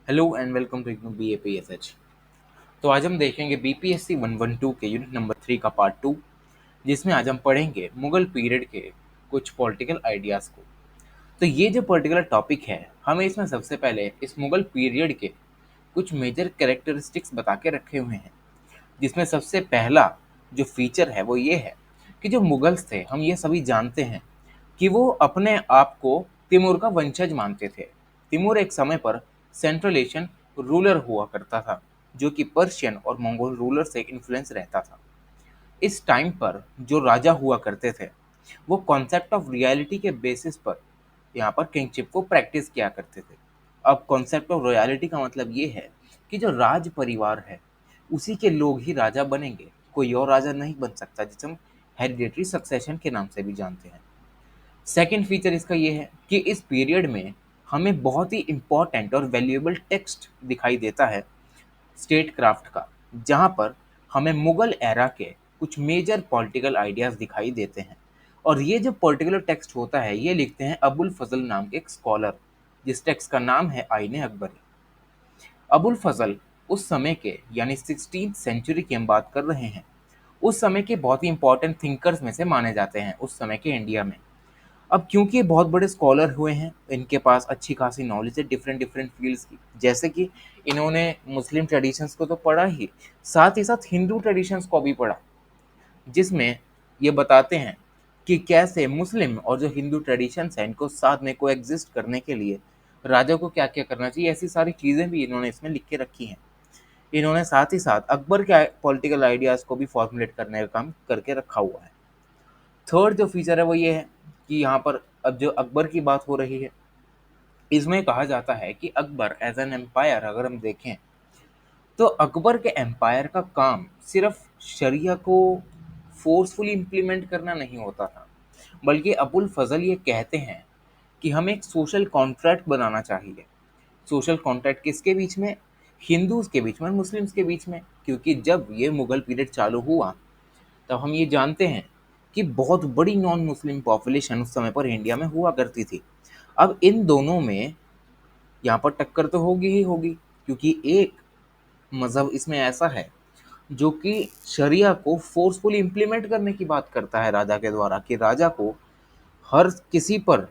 Hello and welcome to IGNOU BAPSH। तो आज हम देखेंगे BPSC 112 के यूनिट नंबर 3 का पार्ट 2, जिसमें आज हम पढ़ेंगे मुगल पीरियड के कुछ पॉलिटिकल आइडियाज़ को। तो ये जो पर्टिकुलर टॉपिक है, हमें इसमें सबसे पहले इस मुगल पीरियड के कुछ मेजर कैरेक्टरिस्टिक्स बता के रखे हुए हैं, जिसमें सबसे पहला जो फीचर है वो ये है कि जो मुगल्स थे, हम ये सभी जानते हैं कि वो अपने आप को तिमूर का वंशज मानते थे। तिमूर एक समय पर सेंट्रल एशियन रूलर हुआ करता था, जो कि पर्शियन और मंगोल रूलर से इन्फ्लुएंस रहता था। इस टाइम पर जो राजा हुआ करते थे, वो कॉन्सेप्ट ऑफ रियलिटी के बेसिस पर यहाँ पर किंगशिप को प्रैक्टिस किया करते थे। अब कॉन्सेप्ट ऑफ रॉयलिटी का मतलब ये है कि जो राज परिवार है, उसी के लोग ही राजा बनेंगे, कोई और राजा नहीं बन सकता, जिसे हम हेरिडेटरी सक्सेशन के नाम से भी जानते हैं। सेकंड फीचर इसका ये है कि इस पीरियड में हमें बहुत ही इम्पोर्टेंट और वैल्यूएबल टेक्स्ट दिखाई देता है स्टेट क्राफ्ट का, जहाँ पर हमें मुगल एरा के कुछ मेजर पॉलिटिकल आइडियाज़ दिखाई देते हैं। और ये जो पर्टिकुलर टेक्स्ट होता है, ये लिखते हैं अबुल फजल नाम के एक स्कॉलर, जिस टेक्स्ट का नाम है आईने अकबरी। अबुल फजल उस समय के यानी 16th सेंचुरी की हम बात कर रहे हैं, उस समय के बहुत ही इंपॉर्टेंट थिंकर्स में से माने जाते हैं उस समय के इंडिया में। अब क्योंकि ये बहुत बड़े स्कॉलर हुए हैं, इनके पास अच्छी खासी नॉलेज है डिफरेंट डिफरेंट फील्ड्स की, जैसे कि इन्होंने मुस्लिम ट्रेडिशंस को तो पढ़ा ही, साथ ही साथ हिंदू ट्रेडिशंस को भी पढ़ा, जिसमें ये बताते हैं कि कैसे मुस्लिम और जो हिंदू ट्रेडिशंस हैं, इनको साथ में को एग्जिस्ट करने के लिए राजा को क्या क्या करना चाहिए, ऐसी सारी चीज़ें भी इन्होंने इसमें लिख के रखी हैं। इन्होंने साथ ही साथ अकबर के पॉलिटिकल आइडियाज़ को भी फॉर्मुलेट करने का काम करके रखा हुआ है। थर्ड जो फीचर है वो ये है कि यहाँ पर अब जो अकबर की बात हो रही है, इसमें कहा जाता है कि अकबर एज एन एम्पायर अगर हम देखें, तो अकबर के एम्पायर का काम सिर्फ शरिया को फोर्सफुली इम्प्लीमेंट करना नहीं होता था, बल्कि अबुल फजल ये कहते हैं कि हमें एक सोशल कॉन्ट्रैक्ट बनाना चाहिए। सोशल कॉन्ट्रैक्ट किसके बीच में? हिंदूज के बीच में, मुस्लिम्स के बीच में, क्योंकि जब ये मुगल पीरियड चालू हुआ, तब हम ये जानते हैं कि बहुत बड़ी नॉन मुस्लिम पॉपुलेशन उस समय पर इंडिया में हुआ करती थी। अब इन दोनों में यहाँ पर टक्कर तो होगी ही होगी, क्योंकि एक मज़हब इसमें ऐसा है जो कि शरिया को फोर्सफुली इम्प्लीमेंट करने की बात करता है राजा के द्वारा, कि राजा को हर किसी पर,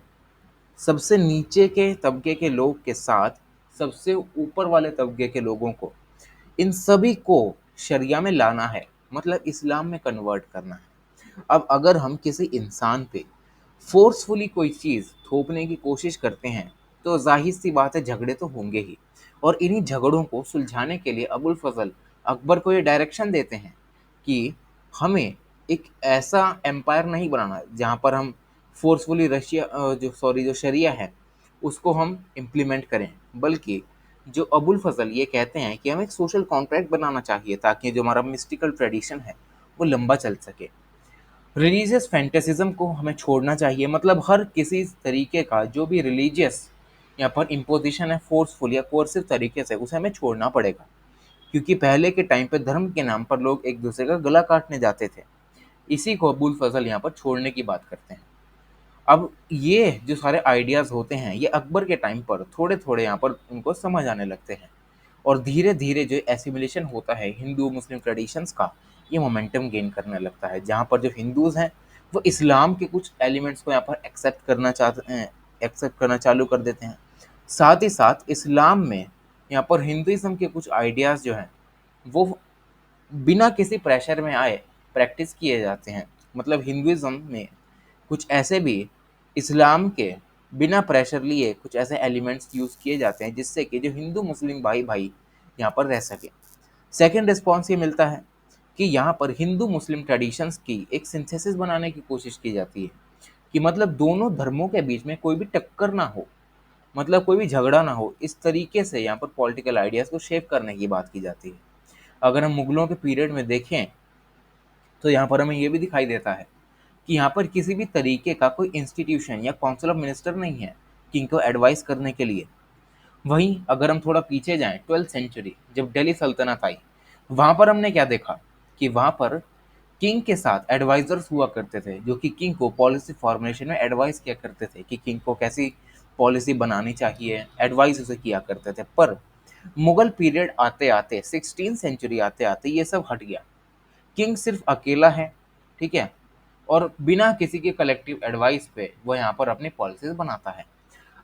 सबसे नीचे के तबके के लोग के साथ सबसे ऊपर वाले तबके के लोगों को, इन सभी को शरिया में लाना है, मतलब इस्लाम में कन्वर्ट करना है। अब अगर हम किसी इंसान पे फोर्सफुली कोई चीज़ थोपने की कोशिश करते हैं, तो जाहिर सी बात है झगड़े तो होंगे ही। और इन्हीं झगड़ों को सुलझाने के लिए अबुल फजल अकबर को ये डायरेक्शन देते हैं कि हमें एक ऐसा एम्पायर नहीं बनाना जहाँ पर हम फोर्सफुली जो शरिया है उसको हम इम्प्लीमेंट करें, बल्कि जो अबुल फजल ये कहते हैं कि हमें एक सोशल कॉन्ट्रैक्ट बनाना चाहिए, ताकि जो हमारा मिस्टिकल ट्रेडिशन है वो लंबा चल सके। रिलीजियस फैंटेसिज्म को हमें छोड़ना चाहिए, मतलब हर किसी तरीके का जो भी रिलीजियस यहाँ पर इम्पोजिशन है फोर्सफुल या कोर्सिव तरीके से, उसे हमें छोड़ना पड़ेगा, क्योंकि पहले के टाइम पे धर्म के नाम पर लोग एक दूसरे का गला काटने जाते थे। इसी को अबुल फजल यहाँ पर छोड़ने की बात करते हैं। अब ये जो सारे आइडियाज़ होते हैं, ये अकबर के टाइम पर थोड़े थोड़े यहाँ पर उनको समझ आने लगते हैं, और धीरे धीरे जो एसिमिलेशन होता है हिंदू मुस्लिम ट्रेडिशंस का, ये मोमेंटम गेन करने लगता है, जहाँ पर जो हिंदूज़ हैं वो इस्लाम के कुछ एलिमेंट्स को यहाँ पर एक्सेप्ट करना चालू कर देते हैं। साथ ही साथ इस्लाम में यहाँ पर हिंदुइज्म के कुछ आइडियाज़ जो हैं वो बिना किसी प्रेशर में आए प्रैक्टिस किए जाते हैं। मतलब हिंदुइज्म में कुछ ऐसे भी इस्लाम के बिना प्रेशर लिए कुछ ऐसे एलिमेंट्स यूज़ किए जाते हैं, जिससे कि जो हिंदू मुस्लिम भाई भाई यहाँ पर रह सके। सेकंड रिस्पॉन्स ये मिलता है कि यहाँ पर हिंदू मुस्लिम ट्रेडिशंस की एक सिंथेसिस बनाने की कोशिश की जाती है, कि मतलब दोनों धर्मों के बीच में कोई भी टक्कर ना हो, मतलब कोई भी झगड़ा ना हो, इस तरीके से यहाँ पर पॉलिटिकल आइडियाज़ को शेप करने की बात की जाती है। अगर हम मुगलों के पीरियड में देखें, तो यहाँ पर हमें ये भी दिखाई देता है कि यहाँ पर किसी भी तरीके का कोई इंस्टीट्यूशन या काउंसिल ऑफ मिनिस्टर नहीं है किंग को एडवाइस करने के लिए। वहीं अगर हम थोड़ा पीछे जाएं, 12th सेंचुरी जब दिल्ली सल्तनत आई, वहाँ पर हमने क्या देखा कि वहाँ पर किंग के साथ एडवाइजर्स हुआ करते थे, जो कि किंग को पॉलिसी फॉर्मुलेशन में एडवाइस किया करते थे कि किंग को कैसी पॉलिसी बनानी चाहिए, एडवाइस उसे किया करते थे। पर मुगल पीरियड आते आते 16 सेंचुरी आते आते ये सब हट गया। किंग सिर्फ अकेला है, ठीक है, और बिना किसी के कलेक्टिव एडवाइस पे वो यहाँ पर अपनी पॉलिसीज बनाता है।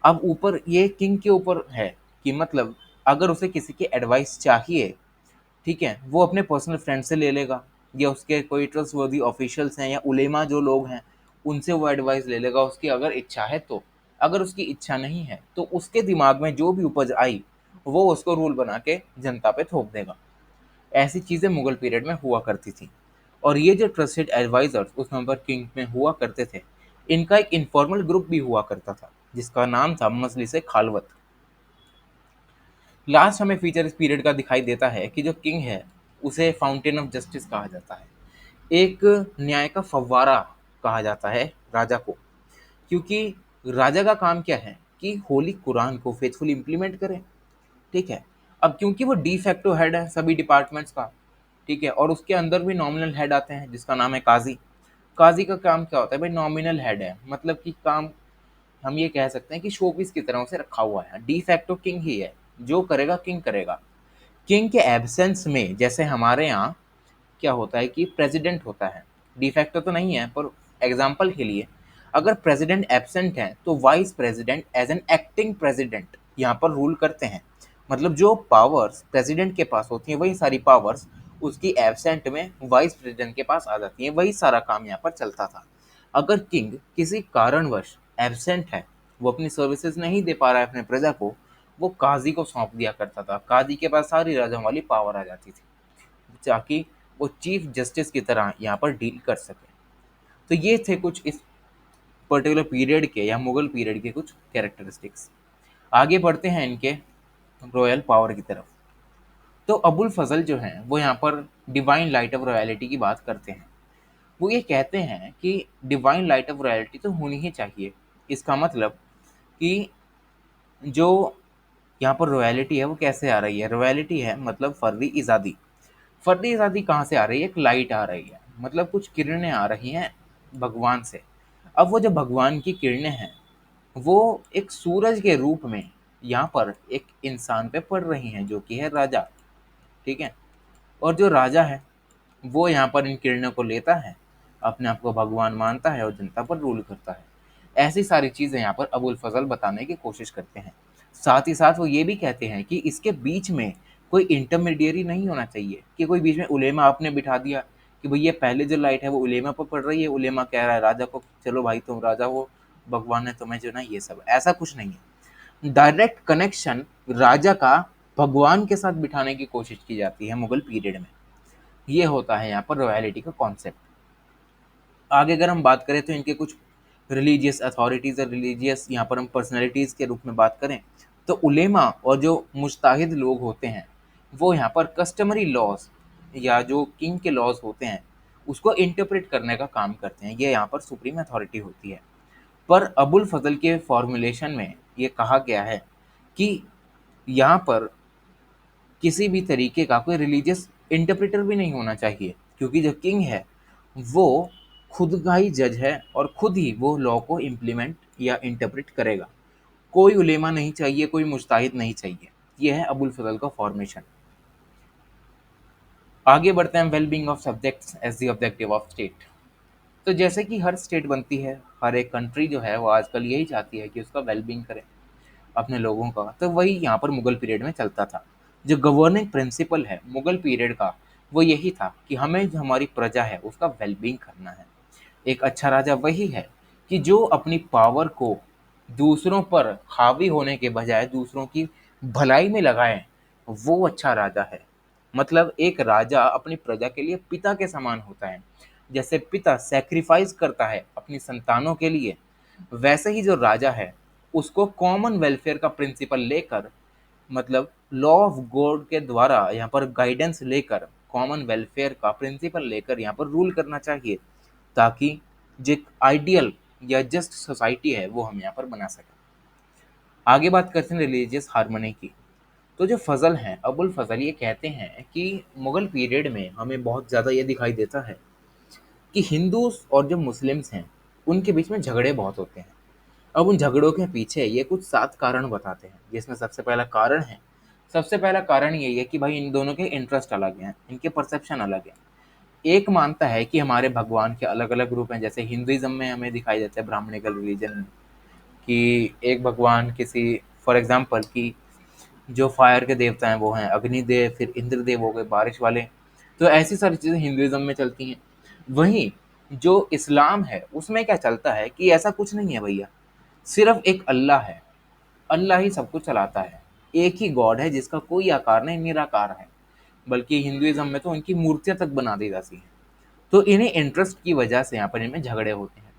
अब ऊपर ये किंग के ऊपर है कि मतलब अगर उसे किसी की एडवाइस चाहिए, ठीक है, वो अपने पर्सनल फ्रेंड से ले लेगा, या उसके कोई ट्रस्टवर्दी ऑफिशियल्स हैं या उलेमा जो लोग हैं उनसे वो एडवाइस ले लेगा उसकी अगर इच्छा है तो। अगर उसकी इच्छा नहीं है तो उसके दिमाग में जो भी उपज आई वो उसको रूल बना के जनता पे थोप देगा। ऐसी चीज़ें मुगल पीरियड में हुआ करती थी। और ये जो ट्रस्टेड एडवाइजर्स उस नंबर किंग में हुआ करते थे, इनका एक इनफॉर्मल ग्रुप भी हुआ करता था जिसका नाम था मजलिस खालवत। लास्ट हमें फीचर इस पीरियड का दिखाई देता है कि जो किंग है उसे फाउंटेन ऑफ जस्टिस कहा जाता है, एक न्याय का फव्वारा कहा जाता है राजा को। क्योंकि राजा का काम क्या है कि होली कुरान को फेथफुली इम्प्लीमेंट करे, ठीक है। अब क्योंकि वो डी फैक्टो हेड है सभी डिपार्टमेंट्स का, ठीक है, और उसके अंदर भी नॉमिनल हेड आते हैं जिसका नाम है काजी। काजी का काम क्या होता है भाई, नॉमिनल हेड है, मतलब कि काम हम ये कह सकते हैं कि शोपीस की तरह उसे रखा हुआ है। डी फैक्टो किंग ही है, जो करेगा किंग करेगा। किंग के एब्सेंस में जैसे हमारे यहाँ क्या होता है कि प्रेसिडेंट होता है, डिफैक्टो तो नहीं है पर एग्जाम्पल के लिए अगर प्रेसिडेंट एब्सेंट है तो vice president as an acting president यहाँ पर रूल करते हैं। मतलब जो पावर्स प्रेसिडेंट के पास होती हैं वही सारी पावर्स उसकी एब्सेंट में वाइस प्रेसिडेंट के पास आ जाती हैं, वही सारा काम यहाँ पर चलता था। अगर किंग किसी कारणवश एब्सेंट है, वो अपनी सर्विसेज नहीं दे पा रहा है अपने प्रजा को, वो काजी को सौंप दिया करता था। काजी के पास सारी राजाओं वाली पावर आ जाती थी ताकि वो चीफ जस्टिस की तरह यहाँ पर डील कर सके। तो ये थे कुछ इस पर्टिकुलर पीरियड के या मुगल पीरियड के कुछ कैरेक्टरिस्टिक्स। आगे बढ़ते हैं इनके रॉयल पावर की तरफ। तो अबुल फजल जो हैं वो यहाँ पर डिवाइन लाइट ऑफ रॉयलिटी की बात करते हैं। वो ये कहते हैं कि डिवाइन लाइट ऑफ रॉयलिटी तो होनी ही चाहिए। इसका मतलब कि जो यहाँ पर रॉयलिटी है वो कैसे आ रही है, रॉयलिटी है मतलब फर्दी आज़ादी। फर्दी आज़ादी कहाँ से आ रही है, एक लाइट आ रही है, मतलब कुछ किरणें आ रही हैं भगवान से। अब वो जो भगवान की किरणें हैं वो एक सूरज के रूप में यहाँ पर एक इंसान पे पड़ रही हैं जो कि है राजा, ठीक है। और जो राजा है वो यहाँ पर इन किरणों को लेता है, अपने आप को भगवान मानता है और जनता पर रूल करता है। ऐसी सारी चीज़ें यहाँ पर अबुल फजल बताने की कोशिश करते हैं। साथ ही साथ वो ये भी कहते हैं कि इसके बीच में कोई इंटरमीडिएरी नहीं होना चाहिए कि कोई बीच में उलेमा आपने बिठा दिया कि भाई ये पहले जो लाइट है वो उलेमा पर पड़ रही है, उलेमा कह रहा है राजा को चलो भाई तुम राजा हो, भगवान ने तुम्हें जो ना ये सब, ऐसा कुछ नहीं है। डायरेक्ट कनेक्शन राजा का भगवान के साथ बिठाने की कोशिश की जाती है मुगल पीरियड में। ये होता है यहाँ पर रॉयलिटी का कॉन्सेप्ट। आगे अगर हम बात करें तो इनके कुछ रिलीजियस अथॉरिटीज़ और रिलीजियस यहाँ पर हम पर्सनैलिटीज़ के रूप में बात करें तो उलेमा और जो मुजताहिद लोग होते हैं वो यहाँ पर कस्टमरी लॉज या जो किंग के लॉज होते हैं उसको इंटरप्रेट करने का काम करते हैं। ये यहाँ पर सुप्रीम अथॉरिटी होती है। पर अबुल फजल के फॉर्मुलेशन में ये कहा गया है कि यहाँ पर किसी भी तरीके का कोई रिलीजियस इंटरप्रेटर भी नहीं होना चाहिए, क्योंकि जो किंग है वो खुद का ही जज है और खुद ही वो लॉ को इम्प्लीमेंट या इंटरप्रेट करेगा। कोई उलेमा नहीं चाहिए, कोई मुजताहिद नहीं चाहिए। ये है अबुल फजल का फॉर्मेशन। आगे बढ़ते हैं, wellbeing of subjects as the objective of state. तो जैसे कि हर स्टेट बनती है, हर एक कंट्री जो है वो आजकल यही चाहती है कि उसका वेलबींग करे अपने लोगों का, तो वही यहाँ पर मुगल पीरियड में चलता था। जो गवर्निंग प्रिंसिपल है मुगल पीरियड का वो यही था कि हमें जो हमारी प्रजा है उसका वेलबींग करना है। एक अच्छा राजा वही है कि जो अपनी पावर को दूसरों पर हावी होने के बजाय दूसरों की भलाई में लगाए, वो अच्छा राजा है। मतलब एक राजा अपनी प्रजा के लिए पिता के समान होता है। जैसे पिता सैक्रिफाइस करता है अपनी संतानों के लिए, वैसे ही जो राजा है उसको कॉमन वेलफेयर का प्रिंसिपल लेकर, मतलब लॉ ऑफ गॉड के द्वारा यहाँ पर गाइडेंस लेकर, कॉमन वेलफेयर का प्रिंसिपल लेकर यहाँ पर रूल करना चाहिए, ताकि जो आइडियल या जस्ट सोसाइटी है वो हम यहाँ पर बना सकें। आगे बात करते हैं रिलीजियस हार्मनी की। तो जो फजल हैं अबुल फजल ये कहते हैं कि मुगल पीरियड में हमें बहुत ज़्यादा ये दिखाई देता है कि हिंदूज और जो मुस्लिम्स हैं उनके बीच में झगड़े बहुत होते हैं। अब उन झगड़ों के पीछे ये कुछ 7 कारण बताते हैं, जिसमें सबसे पहला कारण है सबसे पहला कारण यही है कि भाई इन दोनों के इंटरेस्ट अलग हैं, इनके परसेप्शन अलग है। एक मानता है कि हमारे भगवान के अलग अलग रूप हैं, जैसे हिंदुइज्म में हमें दिखाई देता है ब्राह्मणिकल रिलीजन में कि एक भगवान किसी, फॉर एग्जाम्पल कि जो फायर के देवता हैं वो हैं अग्निदेव, फिर इंद्रदेव हो गए बारिश वाले। तो ऐसी सारी चीज़ें हिंदुइज्म में चलती हैं। वहीं जो इस्लाम है उसमें क्या चलता है कि ऐसा कुछ नहीं है भैया, सिर्फ एक अल्लाह है, अल्लाह ही सब कुछ चलाता है। एक ही गॉड है जिसका कोई आकार नहीं, निराकार है। बल्कि हिंदुइज्म में तो उनकी मूर्तियां तक बना दी जाती हैं। तो इन्हें इंटरेस्ट की वजह से यहाँ पर इनमें झगड़े होते हैं।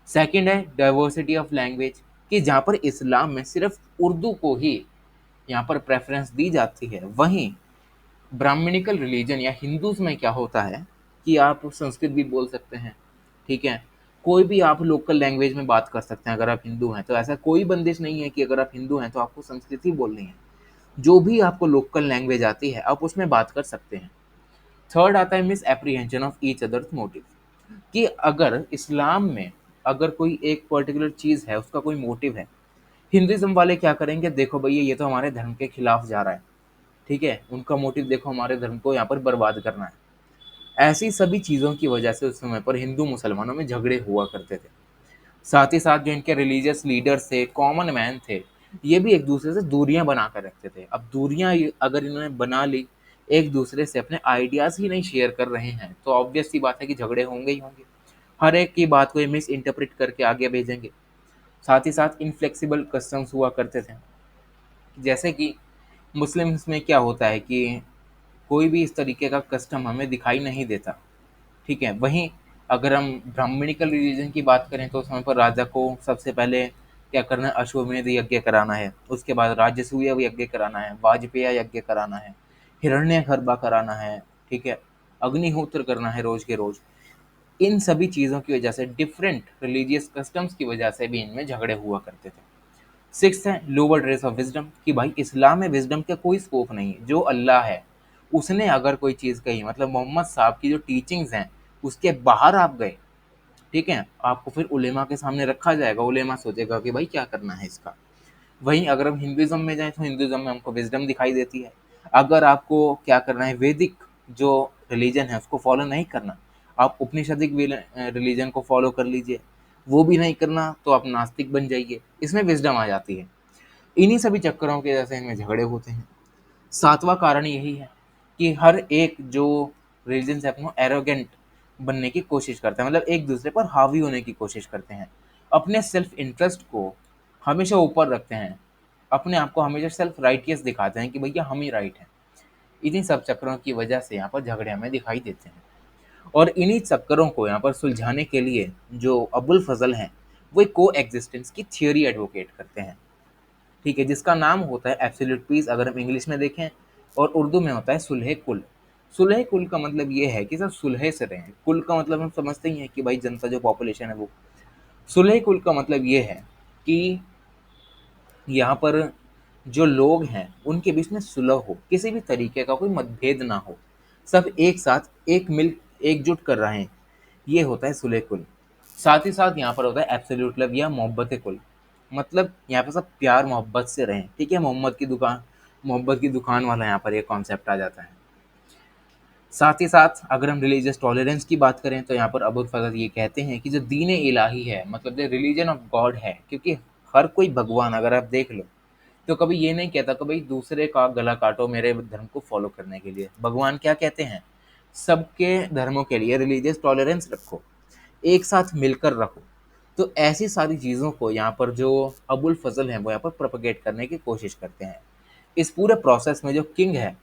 सेकंड है डाइवर्सिटी ऑफ लैंग्वेज, कि जहाँ पर इस्लाम में सिर्फ उर्दू को ही यहाँ पर प्रेफरेंस दी जाती है, वहीं ब्राह्मणिकल रिलीजन या हिंदूज में क्या होता है कि आप संस्कृत भी बोल सकते हैं, ठीक है, कोई भी आप लोकल लैंग्वेज में बात कर सकते हैं। अगर आप हिंदू हैं तो ऐसा कोई बंदिश नहीं है कि अगर आप हिंदू हैं तो आपको संस्कृत ही बोलनी है। जो भी आपको लोकल लैंग्वेज आती है आप उसमें बात कर सकते हैं। थर्ड आता है miss apprehension of each others motive, कि अगर इस्लाम में अगर कोई एक पर्टिकुलर चीज़ है, उसका कोई मोटिव है, हिंदुइज्म वाले क्या करेंगे, देखो भैया ये तो हमारे धर्म के खिलाफ जा रहा है, ठीक है, उनका मोटिव देखो हमारे धर्म को यहाँ पर बर्बाद करना है। ऐसी सभी चीज़ों की वजह से उस समय पर हिंदू मुसलमानों में झगड़े हुआ करते थे। साथ ही साथ जो इनके रिलीजियस लीडर्स थे, कॉमन मैन थे, ये भी एक दूसरे से दूरियां बना कर रखते थे। अब दूरियां अगर इन्होंने बना ली, एक दूसरे से अपने आइडियाज ही नहीं शेयर कर रहे हैं, तो ऑब्वियस सी बात है कि झगड़े होंगे ही होंगे। हर एक की बात को ये मिस इंटरप्रेट करके आगे भेजेंगे। साथ ही साथ इनफ्लेक्सिबल कस्टम्स हुआ करते थे, जैसे कि मुस्लिम्स में क्या होता है कि कोई भी इस तरीके का कस्टम हमें दिखाई नहीं देता, ठीक है। वहीं अगर हम ब्राह्मणिकल रिलीजन की बात करें तो उस समय पर राजा को सबसे पहले क्या करना है, अश्वमेध यज्ञ कराना है, उसके बाद राजसूय यज्ञ कराना है, वाजपेय यज्ञ कराना है, हिरण्यगर्भा कराना है, ठीक है, अग्निहोत्र करना है रोज के रोज। इन सभी चीज़ों की वजह से, डिफरेंट रिलीजियस कस्टम्स की वजह से भी इनमें झगड़े हुआ करते थे। सिक्स्थ है लोअर ड्रेस ऑफ विजडम, कि भाई इस्लाम में विजडम का कोई स्कोप नहीं है। जो अल्लाह है उसने अगर कोई चीज़ कही, मतलब मोहम्मद साहब की जो टीचिंग्स हैं उसके बाहर आप गए, ठीक है, आपको फिर उलेमा के सामने रखा जाएगा, उलेमा सोचेगा कि भाई क्या करना है इसका। वहीं अगर हम हिंदुइज्म में जाएं तो हिंदुइज्म में हमको विजडम दिखाई देती है। अगर आपको क्या करना है, वैदिक जो रिलीजन है उसको फॉलो नहीं करना, आप उपनिषदिक रिलीजन को फॉलो कर लीजिए। वो भी नहीं करना तो आप नास्तिक बन जाइए, इसमें विजडम आ जाती है। इन्हीं सभी चक्करों के वजह से इनमें झगड़े होते हैं। सातवां कारण यही है कि हर एक जो रिलीजन है अपना एरोगेंट बनने की कोशिश करता है, मतलब एक दूसरे पर हावी होने की कोशिश करते हैं, अपने सेल्फ इंटरेस्ट को हमेशा ऊपर रखते हैं, अपने आप को हमेशा सेल्फ राइटियस दिखाते हैं कि भैया हम ही राइट हैं। इन्हीं सब चक्करों की वजह से यहाँ पर झगड़े हमें दिखाई देते हैं। और इन्हीं चक्करों को यहाँ पर सुलझाने के लिए जो अबुल फजल हैं वो एक को एग्जिस्टेंस की थियोरी एडवोकेट करते हैं, ठीक है, जिसका नाम होता है एब्सोल्यूट पीस अगर हम इंग्लिश में देखें, और उर्दू में होता है सुलह कुल। सुलह कुल का मतलब ये है कि सब सुलह से रहें। कुल का मतलब हम समझते ही हैं कि भाई जनता जो पॉपुलेशन है वो। सुलह कुल का मतलब ये है कि यहाँ पर जो लोग हैं उनके बीच में सुलह हो, किसी भी तरीके का कोई मतभेद ना हो, सब एक साथ एक मिल एकजुट कर रहे हैं, ये होता है सुलह कुल। साथ ही साथ यहाँ पर होता है एब्सोल्यूट लव या मोहब्बत कुल, मतलब यहाँ पे सब प्यार मोहब्बत से रहें, ठीक है, मोहब्बत की दुकान वाला यहाँ पर एक कॉन्सेप्ट आ जाता है। साथ ही साथ अगर हम रिलीजियस टॉलरेंस की बात करें तो यहाँ पर अबुल फजल ये कहते हैं कि जो दीन इलाही है, मतलब जो रिलीजन ऑफ गॉड है, क्योंकि हर कोई भगवान अगर आप देख लो तो कभी ये नहीं कहता कि भाई दूसरे का गला काटो मेरे धर्म को फॉलो करने के लिए। भगवान क्या कहते हैं, सबके धर्मों के लिए रिलीजियस टॉलरेंस रखो, एक साथ मिलकर रखो। तो ऐसी सारी चीज़ों को यहाँ पर जो अबुल फजल हैं वो यहाँ पर प्रोपगेट करने की कोशिश करते हैं। इस पूरे प्रोसेस में जो किंग है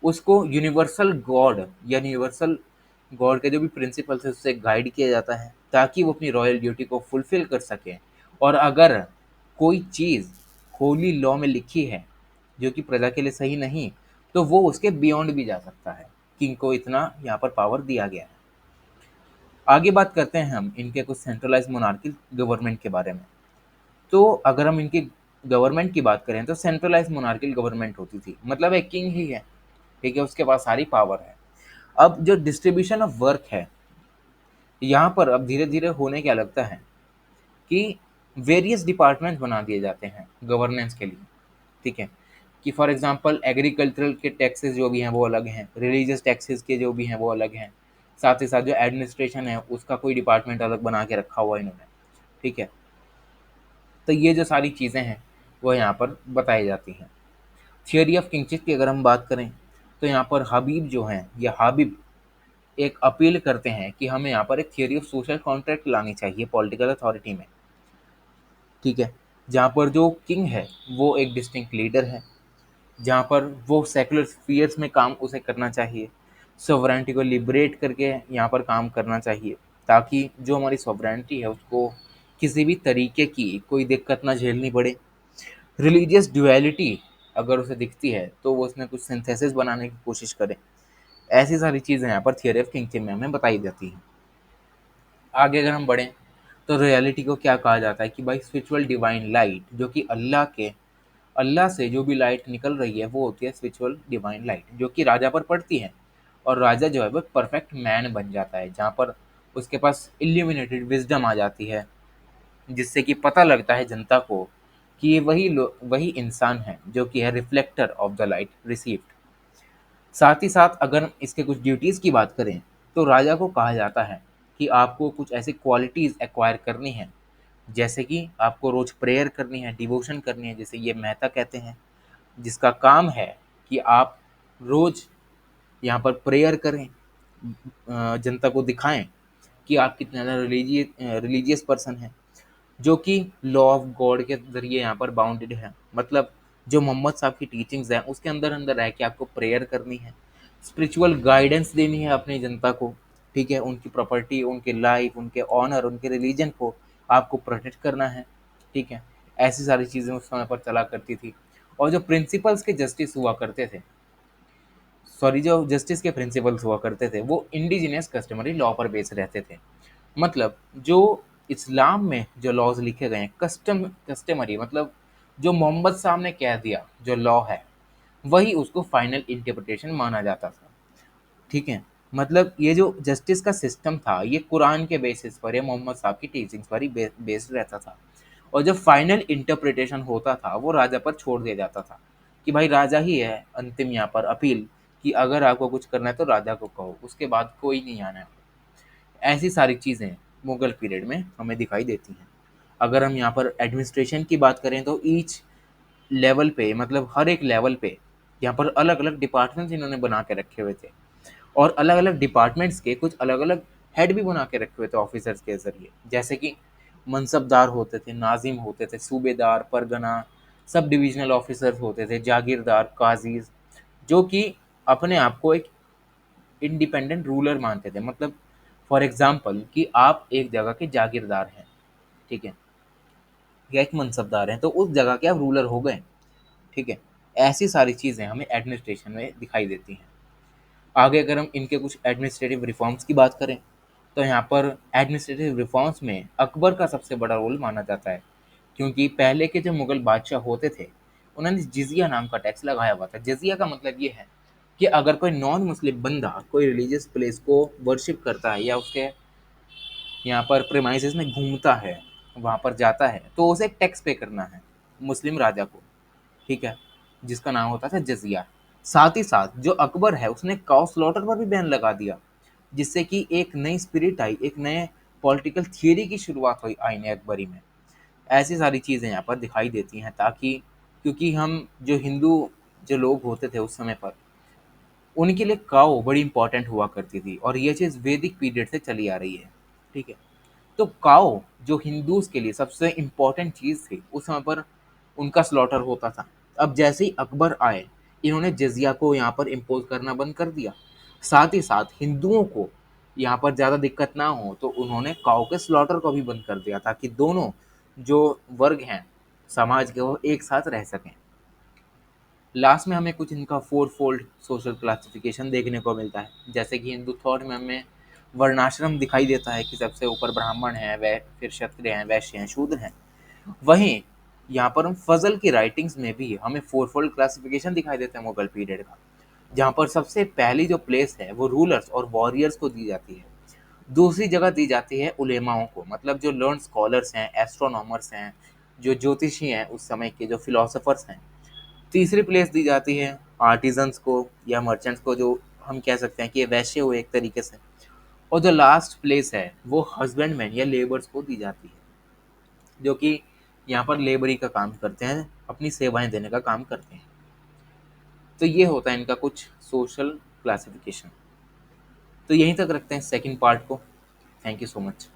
उसको यूनिवर्सल गॉड या यूनिवर्सल गॉड के जो भी प्रिंसिपल्स है उससे गाइड किया जाता है ताकि वो अपनी रॉयल ड्यूटी को फुलफिल कर सके। और अगर कोई चीज़ होली लॉ में लिखी है जो कि प्रजा के लिए सही नहीं, तो वो उसके बियॉन्ड भी जा सकता है। किंग को इतना यहाँ पर पावर दिया गया है। आगे बात करते हैं हम इनके कुछ सेंट्रलाइज मोनार्की गवर्नमेंट के बारे में। तो अगर हम इनकी गवर्नमेंट की बात करें तो सेंट्रलाइज मोनार्किल गवर्नमेंट होती थी, मतलब एक किंग ही है, ठीक है, उसके पास सारी पावर है। अब जो डिस्ट्रीब्यूशन ऑफ वर्क है यहाँ पर अब धीरे धीरे होने क्या लगता है कि वेरियस डिपार्टमेंट्स बना दिए जाते हैं गवर्नेंस के लिए, ठीक है। कि फॉर एग्जांपल एग्रीकल्चरल के टैक्सेस जो भी हैं वो अलग हैं, रिलीजियस टैक्सेस के जो भी हैं वो अलग हैं, साथ ही साथ जो एडमिनिस्ट्रेशन है उसका कोई डिपार्टमेंट अलग बना के रखा हुआ है इन्होंने, ठीक है। तो ये जो सारी चीज़ें हैं वो यहाँ पर बताई जाती हैं। थियोरी ऑफ किंगशिप की अगर हम बात करें तो यहाँ पर हबीब जो हैं, या हाबिब एक अपील करते हैं कि हमें यहाँ पर एक थियोरी ऑफ सोशल कॉन्ट्रैक्ट लानी चाहिए पॉलिटिकल अथॉरिटी में, ठीक है। जहाँ पर जो किंग है वो एक डिस्टिंक्ट लीडर है, जहाँ पर वो सेकुलर स्फीयर्स में काम उसे करना चाहिए, सॉवरेनिटी को लिबरेट करके यहाँ पर काम करना चाहिए, ताकि जो हमारी सॉवरेनिटी है उसको किसी भी तरीके की कोई दिक्कत ना झेलनी पड़े। रिलीजियस ड्युअलिटी अगर उसे दिखती है तो वो उसमें कुछ सिंथेसिस बनाने की कोशिश करे। ऐसी सारी चीज़ें यहाँ पर थियरी ऑफ किंगशिप में हमें बताई जाती हैं। आगे अगर हम बढ़ें तो रियलिटी को क्या कहा जाता है कि भाई स्पिरिचुअल डिवाइन लाइट, जो कि अल्लाह से जो भी लाइट निकल रही है वो होती है स्पिरिचुअल डिवाइन लाइट, जो कि राजा पर पड़ती है और राजा जो है वो परफेक्ट मैन बन जाता है, जहाँ पर उसके पास इल्यूमिनेटेड विजडम आ जाती है, जिससे कि पता लगता है जनता को कि ये वही इंसान है जो कि है reflector of the light received. साथ ही साथ अगर इसके कुछ ड्यूटीज़ की बात करें तो राजा को कहा जाता है कि आपको कुछ ऐसी क्वालिटीज़ एक्वायर करनी है, जैसे कि आपको रोज़ प्रेयर करनी है, डिवोशन करनी है, जैसे ये मेहता कहते हैं, जिसका काम है कि आप रोज़ यहाँ पर प्रेयर करें, जनता को दिखाएं कि आप कितने ज़्यादा रिलीजियस पर्सन हैं, जो कि लॉ ऑफ गॉड के ज़रिए यहाँ पर बाउंडेड है। मतलब जो मोहम्मद साहब की टीचिंग्स हैं उसके अंदर अंदर रह के आपको प्रेयर करनी है, स्पिरिचुअल गाइडेंस देनी है अपनी जनता को, ठीक है। उनकी प्रॉपर्टी, उनके लाइफ, उनके ऑनर, उनके रिलीजन को आपको प्रोटेक्ट करना है, ठीक है। ऐसी सारी चीज़ें उस समय पर चला करती थी। और जो प्रिंसिपल्स के जस्टिस हुआ करते थे, सॉरी, जो जस्टिस के प्रिंसिपल्स हुआ करते थे वो इंडिजिनियस कस्टमरी लॉ पर बेस रहते थे। मतलब जो इस्लाम में जो लॉज लिखे गए हैं कस्टमरी, मतलब जो मोहम्मद साहब ने कह दिया जो लॉ है वही उसको फाइनल इंटरप्रिटेशन माना जाता था, ठीक है। मतलब ये जो जस्टिस का सिस्टम था ये कुरान के बेसिस पर या मोहम्मद साहब की टीचिंग्स पर ही बेस्ड रहता था। और जो फाइनल इंटरप्रिटेशन होता था वो राजा पर छोड़ दिया जाता था कि भाई राजा ही है अंतिम यहाँ पर अपील, कि अगर आपको कुछ करना है तो राजा को कहो, उसके बाद कोई नहीं आना है। ऐसी सारी चीज़ें मुगल पीरियड में हमें दिखाई देती हैं। अगर हम यहाँ पर एडमिनिस्ट्रेशन की बात करें तो ईच लेवल पे, मतलब हर एक लेवल पे यहाँ पर अलग अलग डिपार्टमेंट्स इन्होंने बना के रखे हुए थे, और अलग अलग डिपार्टमेंट्स के कुछ अलग अलग हेड भी बना के रखे हुए थे ऑफिसर्स के जरिए, जैसे कि मनसबदार होते थे, नाजिम होते थे, सूबेदार, परगना, सब डिविजनल ऑफिसर्स होते थे, जागीरदार, काजीज, जो कि अपने आप को एक इंडिपेंडेंट रूलर मानते थे। मतलब फॉर एग्जाम्पल कि आप एक जगह के जागीरदार हैं, ठीक है, या एक मनसबदार हैं, तो उस जगह के आप रूलर हो गए, ठीक है। ऐसी सारी चीज़ें हमें एडमिनिस्ट्रेशन में दिखाई देती हैं। आगे अगर हम इनके कुछ एडमिनिस्ट्रेटिव रिफॉर्म्स की बात करें तो यहाँ पर एडमिनिस्ट्रेटिव रिफॉर्म्स में अकबर का सबसे बड़ा रोल माना जाता है, क्योंकि पहले के जो मुगल बादशाह होते थे उन्होंने जिजिया नाम का टैक्स लगाया हुआ था। जिजिया का मतलब ये है कि अगर कोई नॉन मुस्लिम बंदा कोई रिलीजियस प्लेस को वर्शिप करता है या उसके यहाँ पर प्रेमाइसेस में घूमता है, वहाँ पर जाता है, तो उसे एक टैक्स पे करना है मुस्लिम राजा को, ठीक है, जिसका नाम होता था जजिया। साथ ही साथ जो अकबर है उसने काउ स्लॉटर पर भी बैन लगा दिया, जिससे कि एक नई स्पिरिट आई, एक नए पॉलिटिकल थियरी की शुरुआत हुई आईन अकबरी में। ऐसी सारी चीज़ें यहाँ पर दिखाई देती हैं, ताकि क्योंकि हम जो हिंदू जो लोग होते थे उस समय पर, उनके लिए काऊ बड़ी इंपॉर्टेंट हुआ करती थी, और ये चीज़ वैदिक पीरियड से चली आ रही है, ठीक है। तो काऊ जो हिंदूज के लिए सबसे इम्पोर्टेंट चीज़ थी उस समय पर उनका स्लॉटर होता था। अब जैसे ही अकबर आए इन्होंने जजिया को यहाँ पर इम्पोज करना बंद कर दिया, साथ ही साथ हिंदुओं को यहाँ पर ज़्यादा दिक्कत ना हो तो उन्होंने काऊ के स्लॉटर को भी बंद कर दिया, ताकि दोनों जो वर्ग हैं समाज के वो एक साथ रह सकें। लास्ट में हमें कुछ इनका फोर फोल्ड सोशल क्लासिफिकेशन देखने को मिलता है, जैसे कि हिंदू थॉट में हमें वर्णाश्रम दिखाई देता है कि सबसे ऊपर ब्राह्मण है, वह फिर क्षत्रिय हैं, वैश्य हैं, शूद्र हैं। वहीं यहाँ पर हम फजल की राइटिंग्स में भी हमें फोर फोल्ड क्लासिफिकेशन दिखाई देता है मुगल पीरियड का, जहाँ पर सबसे पहली जो प्लेस है वो रूलर्स और वॉरियर्स को दी जाती है। दूसरी जगह दी जाती है उलेमाओं को, मतलब जो लर्न स्कॉलर्स हैं, एस्ट्रोनॉमर्स हैं, जो ज्योतिषी हैं, उस समय के जो फिलोसफर्स हैं, तीसरी प्लेस दी जाती है आर्टिजन्स को या मर्चेंट्स को, जो हम कह सकते हैं कि ये वैश्य हुए एक तरीके से। और जो लास्ट प्लेस है वो हस्बैंडमैन या लेबर्स को दी जाती है, जो कि यहाँ पर लेबरी का काम करते हैं, अपनी सेवाएं देने का काम करते हैं। तो ये होता है इनका कुछ सोशल क्लासिफिकेशन। तो यहीं तक रखते हैं सेकंड पार्ट को। Thank you so much.